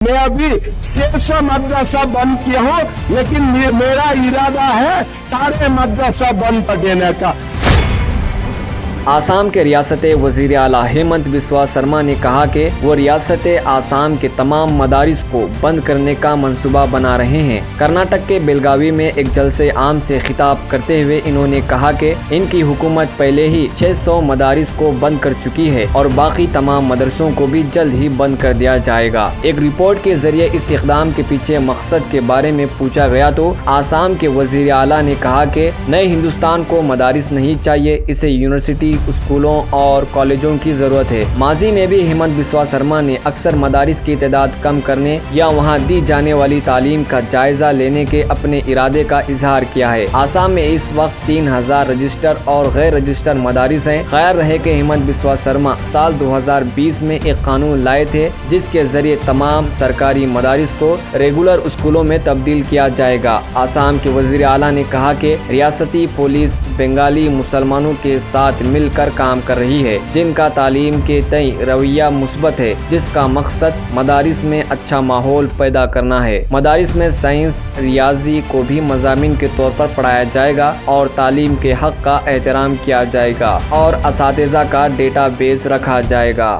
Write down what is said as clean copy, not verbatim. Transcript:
मैं अभी 600 मदरसा बंद किया हूँ, लेकिन मेरा इरादा है सारे मदरसा बंद कर देने का। आसाम के रियासत वज़ीर आला हेमंत बिस्वा शर्मा ने कहा कि वो रियासत आसाम के तमाम मदारिस को बंद करने का मंसूबा बना रहे हैं। कर्नाटक के बेलगावी में एक जलसे आम से खिताब करते हुए इन्होंने कहा कि इनकी हुकूमत पहले ही 600 मदारिस को बंद कर चुकी है और बाकी तमाम मदरसों को भी जल्द ही बंद कर दिया जाएगा। एक रिपोर्ट के जरिए इस इक़दाम के पीछे मकसद के बारे में पूछा गया तो आसाम के वज़ीर आला ने कहा कि नए हिंदुस्तान को मदारिस नहीं चाहिए, इसे यूनिवर्सिटी, स्कूलों और कॉलेजों की जरूरत है। माजी में भी हेमंत बिस्वा शर्मा ने अक्सर मदारिस की तादाद कम करने या वहां दी जाने वाली तालीम का जायजा लेने के अपने इरादे का इजहार किया है। आसाम में इस वक्त 3000 रजिस्टर और गैर रजिस्टर मदारिस हैं। खैर रहे कि हेमंत बिस्वा शर्मा साल 2020 में एक कानून लाए थे जिसके जरिए तमाम सरकारी मदारिस को रेगुलर स्कूलों में तब्दील किया जाएगा। आसाम के वज़ीर आला ने कहा कि रियासती पुलिस बंगाली मुसलमानों के साथ मिलकर काम कर रही है जिनका तालीम के तय रवैया मुस्बत है, जिसका मकसद मदारिस में अच्छा माहौल पैदा करना है। मदारिस में साइंस, रियाजी को भी मज़ामीन के तौर पर पढ़ाया जाएगा और तालीम के हक का एहतराम किया जाएगा और असातिज़ा का डेटा बेस रखा जाएगा।